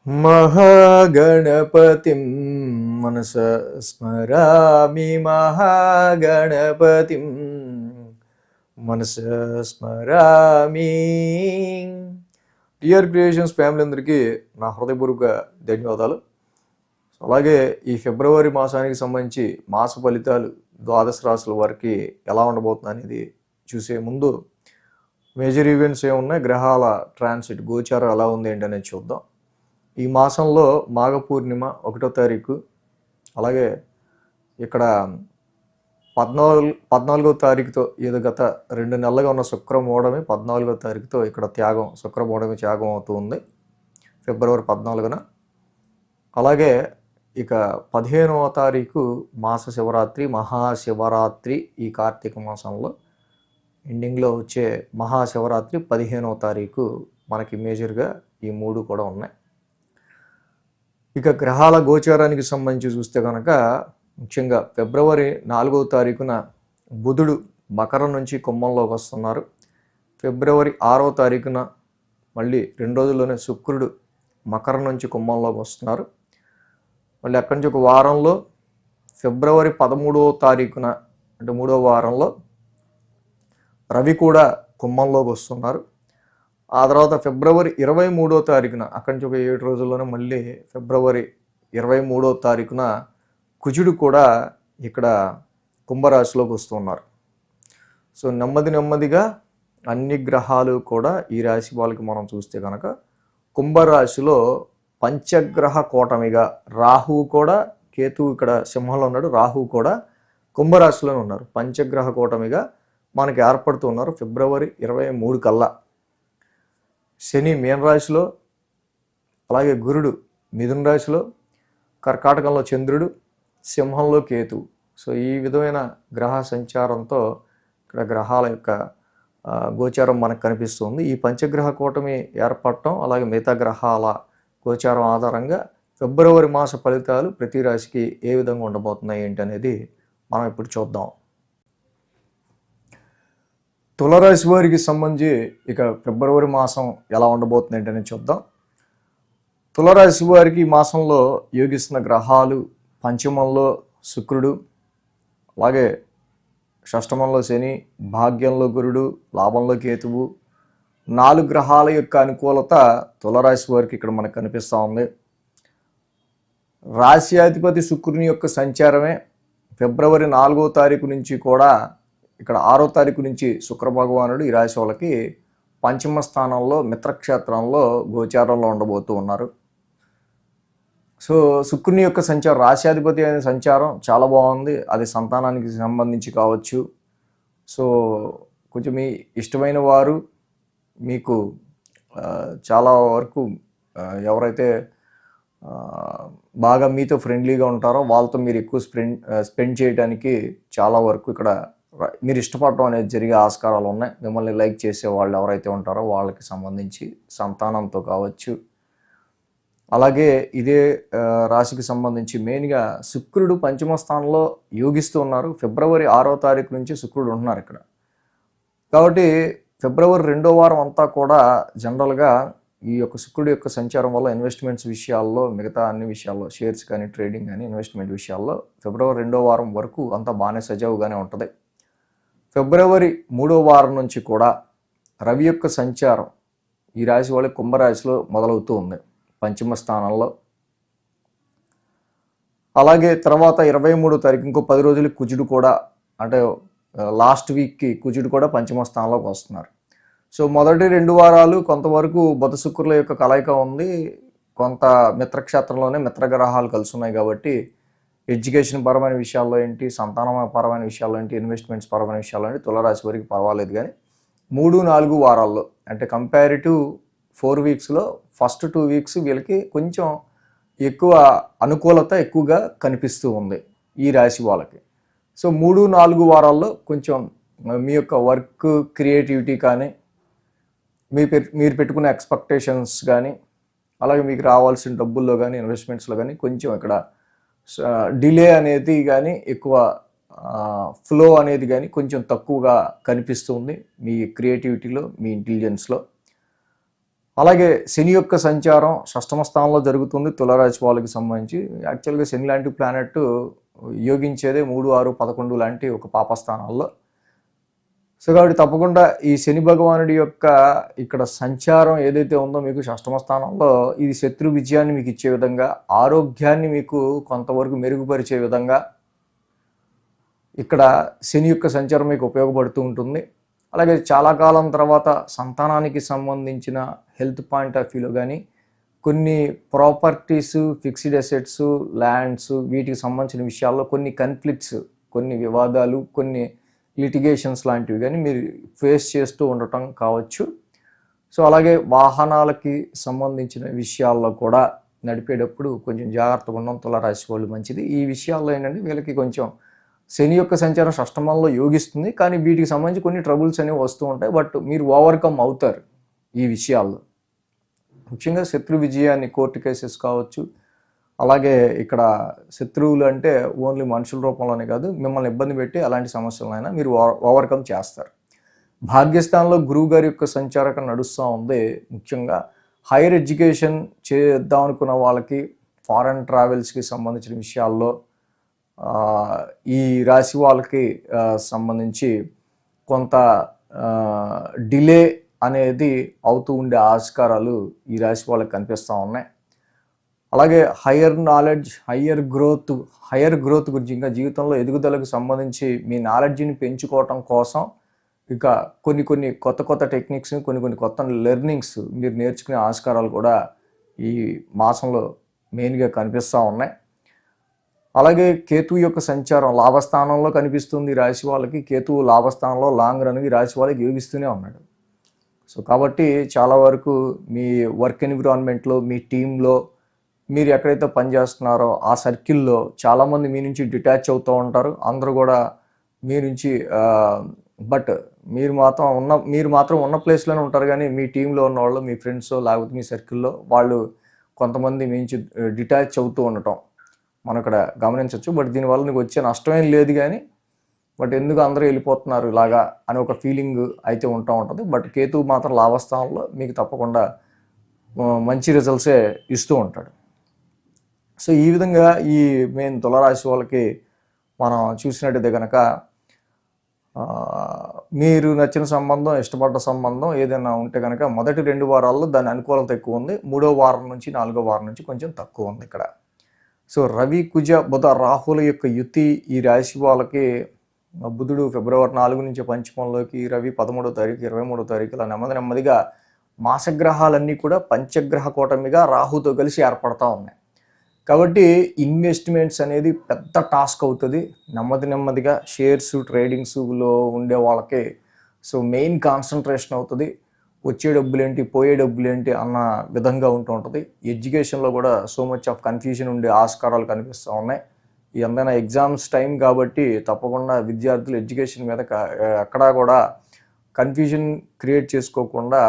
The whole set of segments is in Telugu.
महागणपतिं मनसा स्मरामि महागणपतिं మనసా స్మరామి. టిఆర్ క్రియేషన్స్ ఫ్యామిలీ అందరికీ నా హృదయపూర్వక ధన్యవాదాలు. అలాగే ఈ ఫిబ్రవరి మాసానికి సంబంధించి మాస ఫలితాలు ద్వాదశ రాశుల వారికి ఎలా ఉండబోతుంది అనేది చూసే ముందు మేజర్ ఈవెంట్స్ ఏమున్నాయి, గ్రహాల ట్రాన్సిట్ గోచారం ఎలా ఉంది ఏంటి అనేది చూద్దాం. ఈ మాసంలో మాఘ పూర్ణిమ 1వ తారీఖు, అలాగే ఇక్కడ 14వ తారీఖుతో ఏదో గత 2 నెలలుగా ఉన్న శుక్రమూఢమి 14వ తారీఖుతో ఇక్కడ శుక్రమూఢమి త్యాగం అవుతుంది ఫిబ్రవరి 14న. అలాగే ఇక 15వ తారీఖు మాస శివరాత్రి, మహాశివరాత్రి. ఈ కార్తీక మాసంలో ఎండింగ్లో వచ్చే మహాశివరాత్రి 15వ తారీఖు మనకి మేజర్గా ఈ 3 కూడా ఉన్నాయి. ఇక గ్రహాల గోచారానికి సంబంధించి చూస్తే కనుక ముఖ్యంగా ఫిబ్రవరి 4వ తారీఖున బుధుడు మకరం నుంచి కుంభంలోకి వస్తున్నారు. ఫిబ్రవరి 6వ తారీఖున మళ్ళీ 2 రోజుల్లోనే శుక్రుడు మకరం నుంచి కుంభంలోకి వస్తున్నారు. మళ్ళీ అక్కడి నుంచి ఒక వారంలో ఫిబ్రవరి 13వ తారీఖున అంటే 3వ వారంలో రవి కూడా కుంభంలోకి వస్తున్నారు. ఆ తర్వాత ఫిబ్రవరి 23వ తారీఖున అక్కడి నుంచి ఒక 7 రోజుల్లోనే మళ్ళీ ఫిబ్రవరి 23వ తారీఖున కుజుడు కూడా ఇక్కడ కుంభరాశిలోకి వస్తున్నారు. సో నెమ్మదిగా అన్ని గ్రహాలు కూడా ఈ రాశి వాళ్ళకి మనం చూస్తే కనుక కుంభరాశిలో పంచగ్రహ కూటమిగా రాహువు కూడా, కేతువు ఇక్కడ సింహంలో ఉన్నాడు, రాహువు కూడా కుంభరాశిలోనే ఉన్నారు. పంచగ్రహ కూటమిగా మనకి ఏర్పడుతున్నారు. ఫిబ్రవరి 23 కల్లా శని మీనరాశిలో, అలాగే గురుడు మిథున రాశిలో, కర్కాటకంలో చంద్రుడు, సింహంలో కేతువు. సో ఈ విధమైన గ్రహ సంచారంతో ఇక్కడ గ్రహాల యొక్క గోచారం మనకు కనిపిస్తుంది. ఈ పంచగ్రహ కూటమి ఏర్పడటం, అలాగే మిగతా గ్రహాల గోచారం ఆధారంగా ఫిబ్రవరి మాస ఫలితాలు ప్రతి రాశికి ఏ విధంగా ఉండబోతున్నాయి ఏంటి అనేది మనం ఇప్పుడు చూద్దాం. తులరాశి వారికి సంబంధించి ఇక ఫిబ్రవరి మాసం ఎలా ఉండబోతుంది ఏంటనేది చూద్దాం. తులరాశి వారికి ఈ మాసంలో యోగిస్తున్న గ్రహాలు పంచమంలో శుక్రుడు, అలాగే షష్టమంలో శని, భాగ్యంలో గురుడు, లాభంలో కేతువు. 4 గ్రహాల యొక్క అనుకూలత తులరాశి వారికి ఇక్కడ మనకు కనిపిస్తూ ఉంది. రాశ్యాధిపతి శుక్రుని యొక్క సంచారమే ఫిబ్రవరి 4వ తారీఖు నుంచి కూడా ఇక్కడ 6వ తారీఖు నుంచి శుక్ర భగవానుడు ఈ రాశి వాళ్ళకి పంచమ స్థానంలో మిత్రక్షేత్రంలో గోచారంలో ఉండబోతూ ఉన్నారు. సో శుక్రుని యొక్క సంచారం, రాశ్యాధిపతి అనే సంచారం చాలా బాగుంది. అది సంతానానికి సంబంధించి కావచ్చు. సో కొంచెం మీ ఇష్టమైన వారు మీకు చాలా వరకు ఎవరైతే బాగా మీతో ఫ్రెండ్లీగా ఉంటారో వాళ్ళతో మీరు ఎక్కువ స్పెండ్ చేయడానికి చాలా వరకు ఇక్కడ మీరు ఇష్టపడటం అనేది జరిగే ఆస్కారాలు ఉన్నాయి. మిమ్మల్ని లైక్ చేసే వాళ్ళు ఎవరైతే ఉంటారో వాళ్ళకి సంబంధించి సంతానంతో కావచ్చు. అలాగే ఇదే రాశికి సంబంధించి మెయిన్గా శుక్రుడు పంచమ స్థానంలో యోగిస్తూ ఉన్నారు. ఫిబ్రవరి 6వ తారీఖు నుంచి శుక్రుడు ఉంటున్నారు ఇక్కడ. కాబట్టి ఫిబ్రవరి 2వ వారం అంతా కూడా జనరల్గా ఈ యొక్క శుక్రుడు యొక్క సంచారం వల్ల ఇన్వెస్ట్మెంట్స్ విషయాల్లో, మిగతా అన్ని విషయాల్లో, షేర్స్ కానీ, ట్రేడింగ్ కానీ, ఇన్వెస్ట్మెంట్ విషయాల్లో ఫిబ్రవరి 2వ వారం వరకు అంతా బాగానే సజావుగానే ఉంటుంది. ఫిబ్రవరి 3వ వారం నుంచి కూడా రవి యొక్క సంచారం ఈ రాశి వాళ్ళకి కుంభరాశిలో మొదలవుతూ ఉంది పంచమ స్థానంలో. అలాగే తర్వాత 23వ తారీఖు ఇంకో 10 రోజులకి కుజుడు కూడా, అంటే లాస్ట్ వీక్కి కుజుడు కూడా పంచమ స్థానంలోకి వస్తున్నారు. సో మొదటి 2 వారాలు కొంతవరకు బుధ శుక్రుల యొక్క కలయిక ఉంది. కొంత మిత్రక్షేత్రంలోనే మిత్రగ్రహాలు కలిసి ఉన్నాయి కాబట్టి ఎడ్యుకేషన్ పరమైన విషయాల్లో ఏంటి, సంతాన పరమైన విషయాల్లో ఏంటి, ఇన్వెస్ట్మెంట్స్ పరమైన విషయాల్లో ఏంటి తులరాశి వారికి పర్వాలేదు. కానీ 3-4 వారాల్లో అంటే కంపారిటివ్ 4 వీక్స్లో ఫస్ట్ 2 వీక్స్ వీళ్ళకి కొంచెం ఎక్కువ అనుకూలత ఎక్కువగా కనిపిస్తూ ఉంది ఈ రాశి వాళ్ళకి. సో 3-4 వారాల్లో కొంచెం మీ యొక్క వర్క్ క్రియేటివిటీ కానీ, మీరు పెట్టుకున్న ఎక్స్పెక్టేషన్స్ కానీ, అలాగే మీకు రావాల్సిన డబ్బుల్లో కానీ, ఇన్వెస్ట్మెంట్స్లో కానీ కొంచెం ఇక్కడ డిలే అనేది కానీ, ఎక్కువ ఫ్లో అనేది కానీ కొంచెం తక్కువగా కనిపిస్తుంది మీ క్రియేటివిటీలో, మీ ఇంటెలిజెన్స్లో. అలాగే శని యొక్క సంచారం షష్టమ స్థానంలో జరుగుతుంది తులారాశి వాళ్ళకి సంబంధించి. యాక్చువల్గా శని లాంటి ప్లానెట్ యోగించేదే 3, 6, 11 లాంటి ఒక పాపస్థానాల్లో. సో కాబట్టి తప్పకుండా ఈ శని భగవానుడి యొక్క ఇక్కడ సంచారం ఏదైతే ఉందో మీకు షష్టమ స్థానంలో, ఇది శత్రు విజయాన్ని మీకు ఇచ్చే విధంగా, ఆరోగ్యాన్ని మీకు కొంతవరకు మెరుగుపరిచే విధంగా ఇక్కడ శని యొక్క సంచారం మీకు ఉపయోగపడుతూ ఉంటుంది. అలాగే చాలా కాలం తర్వాత సంతానానికి సంబంధించిన హెల్త్ పాయింట్ ఆఫ్ వ్యూలో కానీ, కొన్ని ప్రాపర్టీస్, ఫిక్స్డ్ అసెట్స్, ల్యాండ్స్, వీటికి సంబంధించిన విషయాల్లో కొన్ని కన్ఫ్లిక్ట్స్, కొన్ని వివాదాలు, కొన్ని లిటిగేషన్స్ లాంటివి కానీ మీరు ఫేస్ చేస్తూ ఉండటం కావచ్చు. సో అలాగే వాహనాలకి సంబంధించిన విషయాల్లో కూడా నడిపేటప్పుడు కొంచెం జాగ్రత్తగా ఉండడం తులారాశి వాళ్ళు మంచిది. ఈ విషయాల్లో ఏంటంటే వీళ్ళకి కొంచెం శని యొక్క సంచారం షష్టమంలో యోగిస్తుంది, కానీ వీటికి సంబంధించి కొన్ని ట్రబుల్స్ అనేవి వస్తూ ఉంటాయి. బట్ మీరు ఓవర్కమ్ అవుతారు ఈ విషయాల్లో. ముఖ్యంగా శత్రు విజయాన్ని, కోర్టు కేసెస్ కావచ్చు, అలాగే ఇక్కడ శత్రువులు అంటే ఓన్లీ మనుషుల రూపంలోనే కాదు, మిమ్మల్ని ఇబ్బంది పెట్టి అలాంటి సమస్యలైనా మీరు ఓవర్కమ్ చేస్తారు. భాగ్యస్థానంలో గురువు గారి యొక్క సంచారకం నడుస్తూ ఉంది. ముఖ్యంగా హైయర్ ఎడ్యుకేషన్ చేద్దాం అనుకున్న వాళ్ళకి, ఫారెన్ ట్రావెల్స్కి సంబంధించిన విషయాల్లో ఈ రాశి వాళ్ళకి సంబంధించి కొంత డిలే అనేది అవుతూ ఉండే ఆస్కారాలు ఈ రాశి వాళ్ళకి కనిపిస్తూ ఉన్నాయి. అలాగే హయ్యర్ నాలెడ్జ్, హయ్యర్ గ్రోత్ గురించి, ఇంకా జీవితంలో ఎదుగుదలకు సంబంధించి మీ నాలెడ్జ్ని పెంచుకోవటం కోసం ఇక కొన్ని కొత్త టెక్నిక్స్, కొన్ని కొత్త లెర్నింగ్స్ మీరు నేర్చుకునే ఆస్కారాలు కూడా ఈ మాసంలో మెయిన్గా కనిపిస్తూ ఉన్నాయి. అలాగే కేతువు యొక్క సంచారం లాభస్థానంలో కనిపిస్తుంది రాశి వాళ్ళకి. కేతువు లాభస్థానంలో లాంగ్ రన్కి రాశి వాళ్ళకి యోగిస్తూనే ఉన్నాడు. సో కాబట్టి చాలా వరకు మీ వర్క్ ఎన్విరాన్మెంట్లో, మీ టీంలో, మీరు ఎక్కడైతే పనిచేస్తున్నారో ఆ సర్కిల్లో చాలామంది మీ నుంచి డిటాచ్ అవుతూ ఉంటారు. అందరూ కూడా మీ నుంచి బట్ మీరు మాత్రం ఉన్న ప్లేస్లోనే ఉంటారు, కానీ మీ టీంలో ఉన్న వాళ్ళు, మీ ఫ్రెండ్స్ లేకపోతే మీ సర్కిల్లో వాళ్ళు కొంతమంది మీ నుంచి డిటాచ్ అవుతూ ఉండటం మనం ఇక్కడ గమనించవచ్చు. బట్ దీనివల్ల నీకు వచ్చే నష్టమేం లేదు, కానీ బట్ ఎందుకు అందరూ వెళ్ళిపోతున్నారు ఇలాగా అని ఒక ఫీలింగ్ అయితే ఉంటుంది. బట్ కేతువు మాత్రం లాభస్థానంలో మీకు తప్పకుండా మంచి రిజల్ట్సే ఇస్తూ ఉంటాడు. సో ఈ విధంగా ఈ మెయిన్ తులారాశి వాళ్ళకి మనం చూసినట్టయితే కనుక మీరు నచ్చిన సంబంధం, ఇష్టపడ్డ సంబంధం ఏదైనా ఉంటే కనుక మొదటి 2 వారాల్లో దాని అనుకూలత ఎక్కువ ఉంది. 3వ వారం నుంచి 4వ వారం నుంచి కొంచెం తక్కువ ఉంది ఇక్కడ. సో రవి, కుజ, బుధ, రాహుల యొక్క యుతి ఈ రాశి వాళ్ళకి, బుధుడు ఫిబ్రవరి 4 నుంచి పంచమంలోకి, రవి 13వ తారీఖు, 23వ తారీఖు ఇలా నెమ్మదిగా మాసగ్రహాలన్నీ కూడా పంచగ్రహ కూటమిగా రాహుతో కలిసి ఏర్పడతా ఉన్నాయి. కాబట్టి ఇన్వెస్ట్మెంట్స్ అనేది పెద్ద టాస్క్ అవుతుంది. నెమ్మదిగా షేర్స్, ట్రేడింగ్స్లో ఉండే వాళ్ళకి సో మెయిన్ కాన్సన్ట్రేషన్ అవుతుంది. వచ్చే డబ్బులేంటి, పోయే డబ్బులేంటి అన్న విధంగా ఉంటుంది. ఎడ్యుకేషన్లో కూడా సో మచ్ ఆఫ్ కన్ఫ్యూజన్ ఉండే ఆస్కారాలు కనిపిస్తూ ఉన్నాయి. ఏదైనా ఎగ్జామ్స్ టైం కాబట్టి తప్పకుండా విద్యార్థులు ఎడ్యుకేషన్ మీద ఎక్కడా కూడా కన్ఫ్యూజన్ క్రియేట్ చేసుకోకుండా,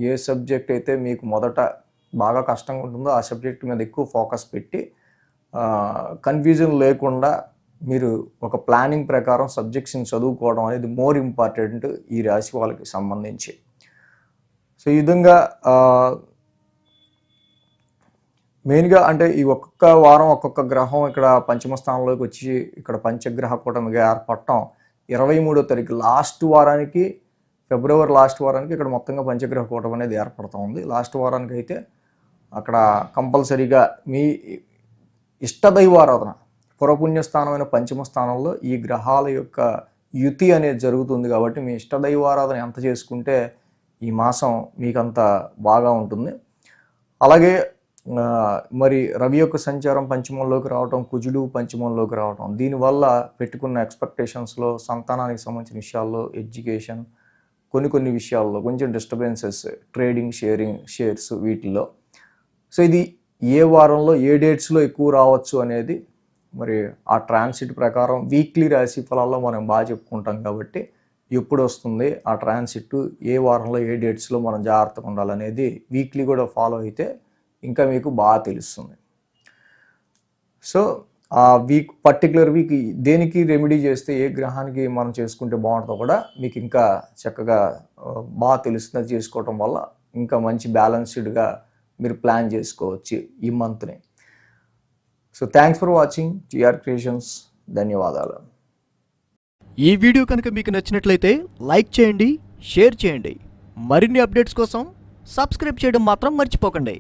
ఏ సబ్జెక్ట్ అయితే మీకు మొదట బాగా కష్టంగా ఉంటుందో ఆ సబ్జెక్ట్ మీద ఎక్కువ ఫోకస్ పెట్టి కన్ఫ్యూజన్ లేకుండా మీరు ఒక ప్లానింగ్ ప్రకారం సబ్జెక్ట్స్ని చదువుకోవడం అనేది మోర్ ఇంపార్టెంట్ ఈ రాశి వాళ్ళకి సంబంధించి. సో ఈ విధంగా మెయిన్గా అంటే ఈ ఒక్కొక్క వారం ఒక్కొక్క గ్రహం ఇక్కడ పంచమ స్థానంలోకి వచ్చి ఇక్కడ పంచగ్రహ కూటమిగా ఏర్పడటం 23వ తారీఖు లాస్ట్ వారానికి, ఫిబ్రవరి లాస్ట్ వారానికి ఇక్కడ మొత్తంగా పంచగ్రహ కూటమి అనేది ఏర్పడుతూ ఉంది. లాస్ట్ వారానికి అయితే అక్కడ కంపల్సరీగా మీ ఇష్టదైవారాధన, పురపుణ్యస్థానమైన పంచమ స్థానంలో ఈ గ్రహాల యొక్క యుతి అనేది జరుగుతుంది. కాబట్టి మీ ఇష్టదైవారాధన ఎంత చేసుకుంటే ఈ మాసం మీకంత బాగా ఉంటుంది. అలాగే మరి రవి యొక్క సంచారం పంచమంలోకి రావటం, కుజుడు పంచమంలోకి రావటం, దీనివల్ల పెట్టుకున్న ఎక్స్పెక్టేషన్స్లో, సంతానానికి సంబంధించిన విషయాల్లో, ఎడ్యుకేషన్, కొన్ని విషయాల్లో కొంచెం డిస్టర్బెన్సెస్, ట్రేడింగ్, షేర్స్ వీటిల్లో. సో ఇది ఏ వారంలో ఏ డేట్స్లో ఎక్కువ రావచ్చు అనేది మరి ఆ ట్రాన్సిట్ ప్రకారం వీక్లీ రాశి ఫలాల్లో మనం బాగా చెప్పుకుంటాం. కాబట్టి ఎప్పుడు వస్తుంది ఆ ట్రాన్సిట్, ఏ వారంలో ఏ డేట్స్లో మనం జాగ్రత్తగా ఉండాలనేది వీక్లీ కూడా ఫాలో అయితే ఇంకా మీకు బాగా తెలుస్తుంది. సో ఆ పర్టికులర్ వీక్ దేనికి రెమెడీ చేస్తే, ఏ గ్రహానికి మనం చేసుకుంటే బాగుంటుందో కూడా మీకు ఇంకా చక్కగా బాగా తెలుస్తుంది. చేసుకోవటం వల్ల ఇంకా మంచి బ్యాలెన్స్డ్గా మీరు ప్లాన్ చేసుకోవచ్చు ఈ మంత్ని. So thanks for watching TR Creations. ధన్యవాదాలు. ఈ వీడియో కనుక మీకు నచ్చినట్లయితే లైక్ చేయండి, షేర్ చేయండి. మరిన్ని అప్డేట్స్ కోసం సబ్స్క్రైబ్ చేయడం మాత్రం మర్చిపోకండి.